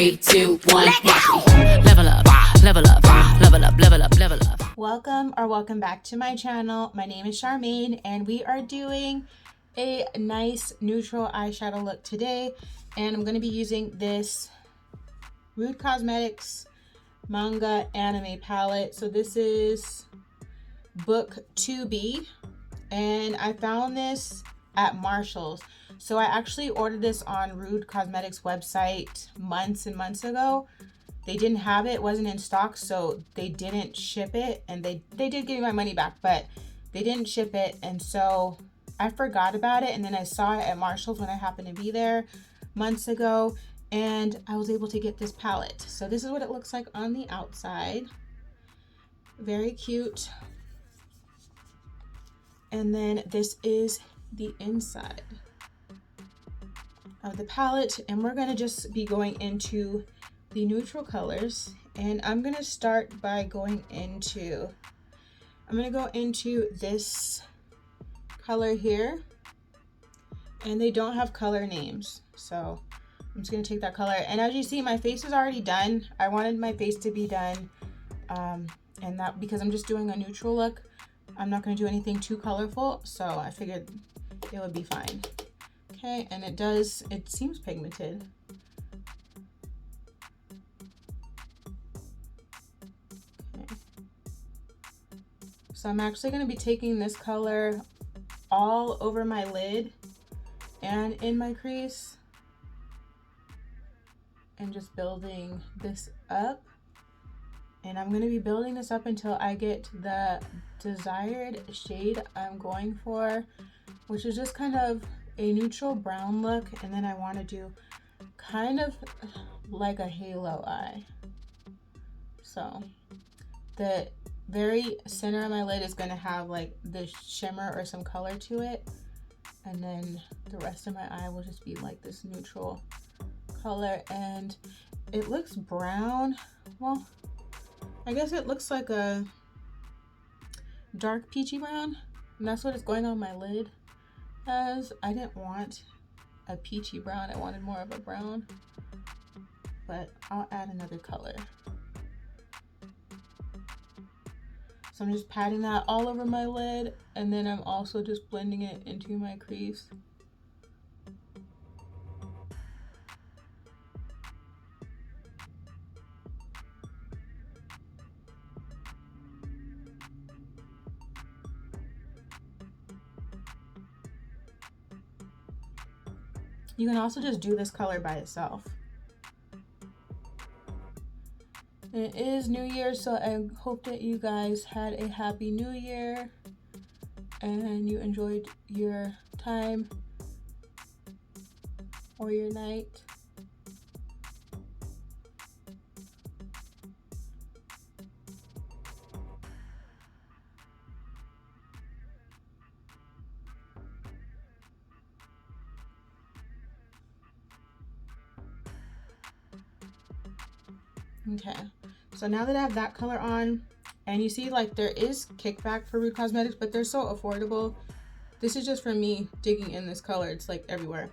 3, 2, 1, level up, level up, level up, level up, level up. Welcome back to my channel. My name is Charmaine and we are doing a nice neutral eyeshadow look today, and I'm going to be using this Rude Cosmetics Manga anime palette. So this is book 2B and I found this at Marshall's. So I actually ordered this on Rude Cosmetics website months and months ago. They didn't have it, wasn't in stock, so they didn't ship it, and they did give me my money back, but they didn't ship it, and so I forgot about it. And then I saw it at Marshall's when I happened to be there months ago, and I was able to get this palette. So this is what it looks like on the outside. Very cute. And then this is the inside of the palette, and we're going to just be going into the neutral colors. And I'm going to start by going into this color here, and they don't have color names, so I'm just going to take that color. And as you see, my face is already done. I wanted my face to be done, and that because I'm just doing a neutral look, I'm not going to do anything too colorful, so I figured it would be fine. Okay, and it seems pigmented. Okay. So I'm actually going to be taking this color all over my lid and in my crease and just building this up. And I'm going to be building this up until I get the desired shade I'm going for, which is just kind of a neutral brown look. And then I want to do kind of like a halo eye. So the very center of my lid is going to have like this shimmer or some color to it, and then the rest of my eye will just be like this neutral color. And it looks brown. Well, I guess it looks like a dark peachy brown, and that's what it's going on my lid as. I didn't want a peachy brown, I wanted more of a brown, but I'll add another color. So I'm just patting that all over my lid, and then I'm also just blending it into my crease. You can also just do this color by itself. And it is New Year, so I hope that you guys had a happy New Year and you enjoyed your time or your night. Okay, so now that I have that color on, and you see like there is kickback for Rude Cosmetics, but they're so affordable. This is just for me digging in this color. It's like everywhere.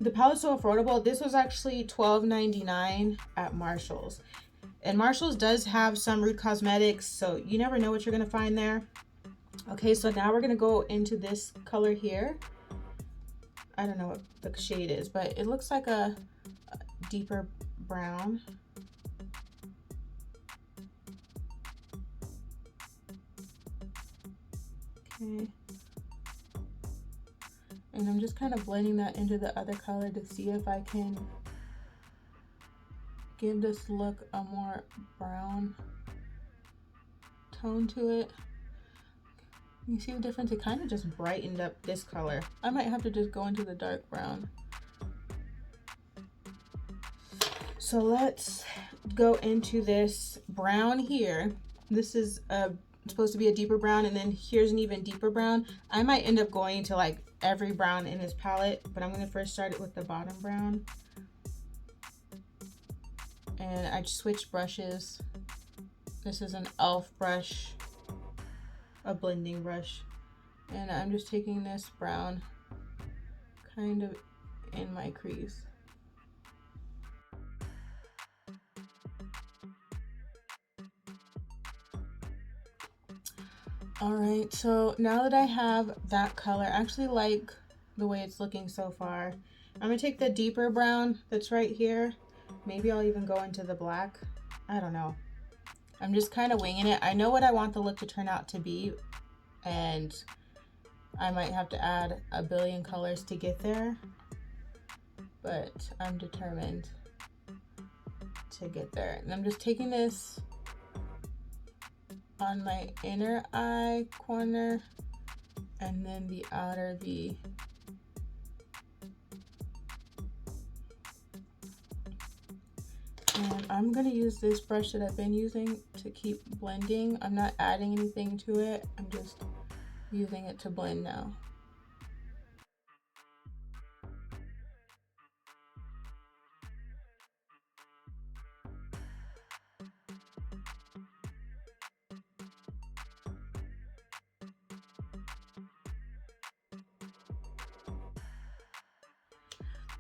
The palette's so affordable. This was actually $12.99 at Marshall's. And Marshall's does have some Rude Cosmetics, so you never know what you're gonna find there. Okay, so now we're gonna go into this color here. I don't know what the shade is, but it looks like a deeper brown. Okay. And I'm just kind of blending that into the other color to see if I can give this look a more brown tone to it. You see the difference? It kind of just brightened up this color. I might have to just go into the dark brown. So let's go into this brown here. This is supposed to be a deeper brown, and then here's an even deeper brown. I might end up going to like every brown in this palette, but I'm going to first start it with the bottom brown. And I switched brushes. This is an e.l.f. brush, a blending brush. And I'm just taking this brown kind of in my crease. Alright, so now that I have that color, I actually like the way it's looking so far. I'm going to take the deeper brown that's right here. Maybe I'll even go into the black. I don't know. I'm just kind of winging it. I know what I want the look to turn out to be, and I might have to add a billion colors to get there, but I'm determined to get there. And I'm just taking this on my inner eye corner and then the outer V. And I'm going to use this brush that I've been using to keep blending. I'm not adding anything to it. I'm just using it to blend now.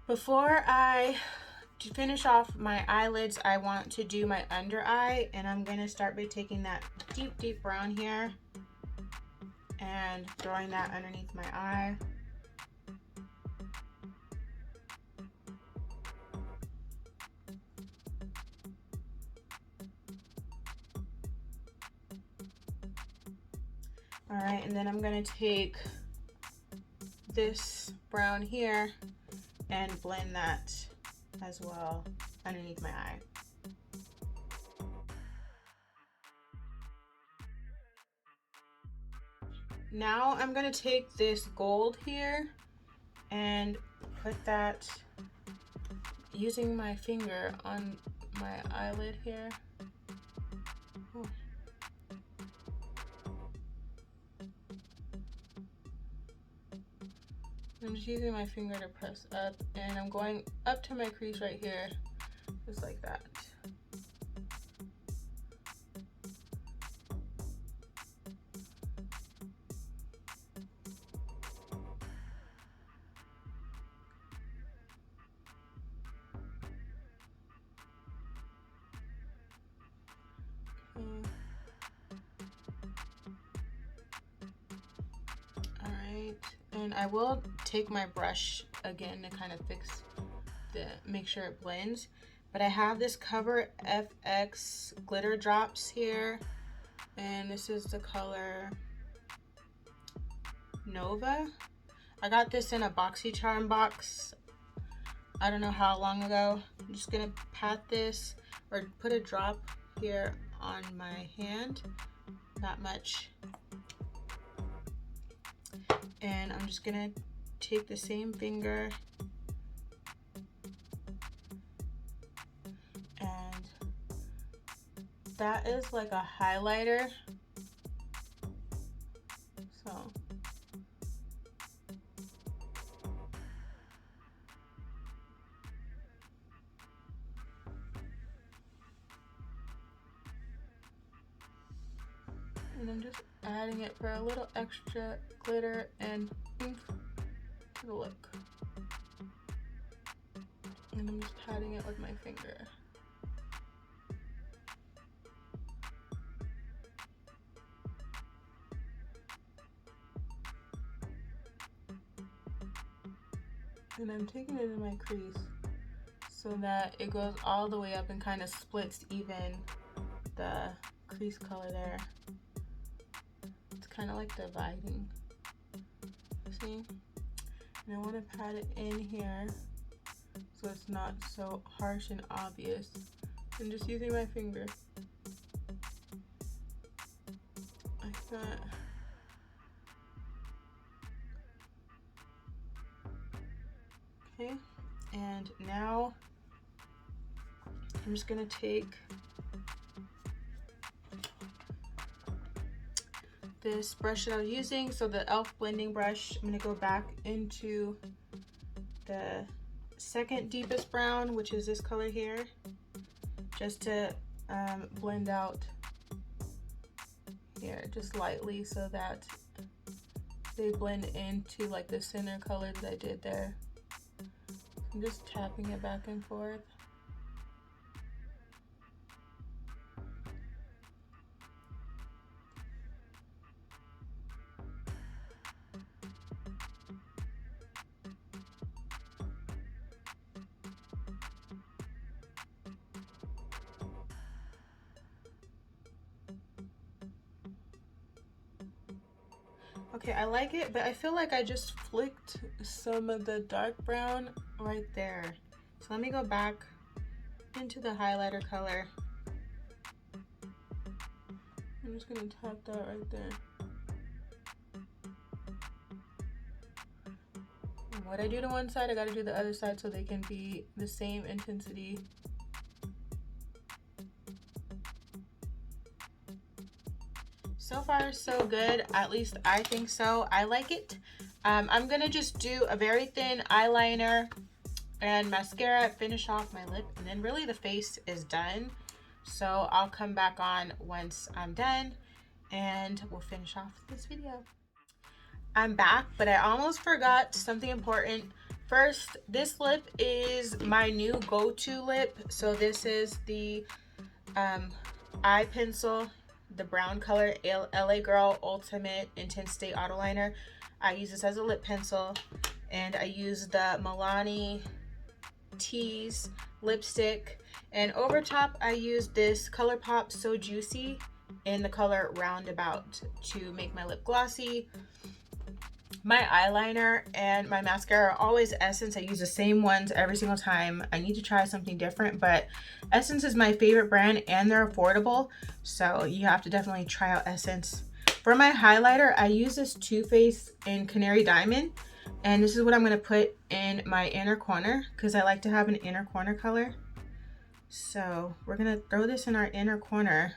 Before I finish off my eyelids, I want to do my under eye, and I'm going to start by taking that deep brown here and throwing that underneath my eye. All right, and then I'm going to take this brown here and blend that as well underneath my eye. Now I'm going to take this gold here and put that using my finger on my eyelid here. Ooh. I'm just using my finger to press up, and I'm going up to my crease right here, just like that. Okay. All right, and I will take my brush again to kind of make sure it blends. But I have this Cover FX glitter drops here, and this is the color Nova. I got this in a BoxyCharm box, I don't know how long ago. I'm just gonna pat this or put a drop here on my hand, not much. And I'm just gonna take the same finger and that is like a highlighter. So and I'm just adding it for a little extra glitter and oomph to the look. And I'm just patting it with my finger. And I'm taking it in my crease so that it goes all the way up and kind of splits even the crease color there. It's kind of like dividing. See? And I want to pat it in here so it's not so harsh and obvious. I'm just using my finger like that. Okay, and now I'm just gonna take this brush that I was using, so the e.l.f. blending brush. I'm gonna go back into the second deepest brown, which is this color here, just to blend out here just lightly so that they blend into like the center color that I did there. I'm just tapping it back and forth. Okay, I like it, but I feel like I just flicked some of the dark brown right there. So let me go back into the highlighter color. I'm just gonna tap that right there. And what I do to one side, I gotta do the other side so they can be the same intensity. So far, so good. At least I think so. I like it. I'm gonna just do a very thin eyeliner and mascara, finish off my lip, and then really the face is done. So I'll come back on once I'm done and we'll finish off this video. I'm back, but I almost forgot something important. First, this lip is my new go-to lip. So this is the eye pencil, the brown color LA Girl Ultimate Intense Stay Auto Liner. I use this as a lip pencil, and I use the Milani Tease lipstick, and over top I use this ColourPop So Juicy in the color Roundabout to make my lip glossy. My eyeliner and my mascara are always Essence. I use the same ones every single time. I need to try something different, but Essence is my favorite brand and they're affordable, so you have to definitely try out Essence. For my highlighter, I use this Too Faced in Canary Diamond, and this is what I'm going to put in my inner corner because I like to have an inner corner color. So we're going to throw this in our inner corner.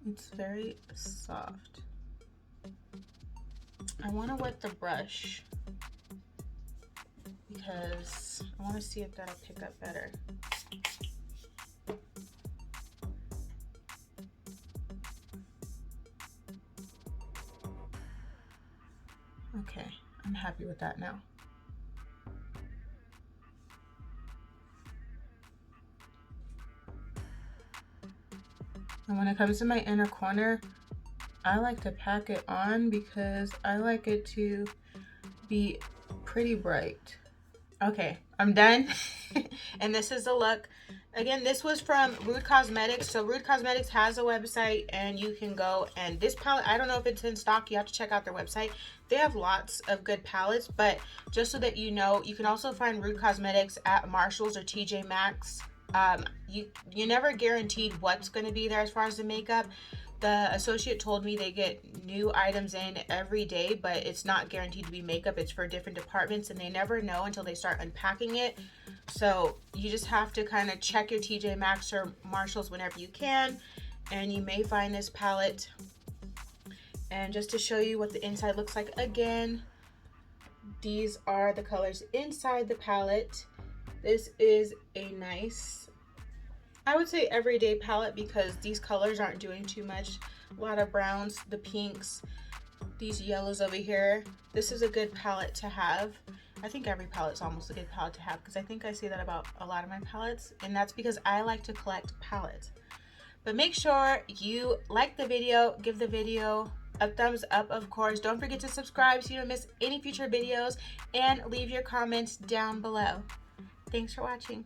It's very soft. I want to wet the brush because I want to see if that'll pick up better. Okay, I'm happy with that now. And when it comes to my inner corner, I like to pack it on because I like it to be pretty bright. Okay, I'm done. And this is the look. Again, this was from Rude Cosmetics. So Rude Cosmetics has a website and you can go, and this palette, I don't know if it's in stock. You have to check out their website. They have lots of good palettes, but just so that you know, you can also find Rude Cosmetics at Marshalls or TJ Maxx. You never guaranteed what's going to be there as far as the makeup. The associate told me they get new items in every day, but it's not guaranteed to be makeup. It's for different departments, and they never know until they start unpacking it. So you just have to kind of check your TJ Maxx or Marshalls whenever you can, and you may find this palette. And just to show you what the inside looks like again, these are the colors inside the palette. This is a nice, I would say everyday palette because these colors aren't doing too much. A lot of browns, the pinks, these yellows over here. This is a good palette to have. I think every palette's almost a good palette to have because I think I say that about a lot of my palettes, and that's because I like to collect palettes. But make sure you like the video, give the video a thumbs up, of course. Don't forget to subscribe so you don't miss any future videos, and leave your comments down below. Thanks for watching.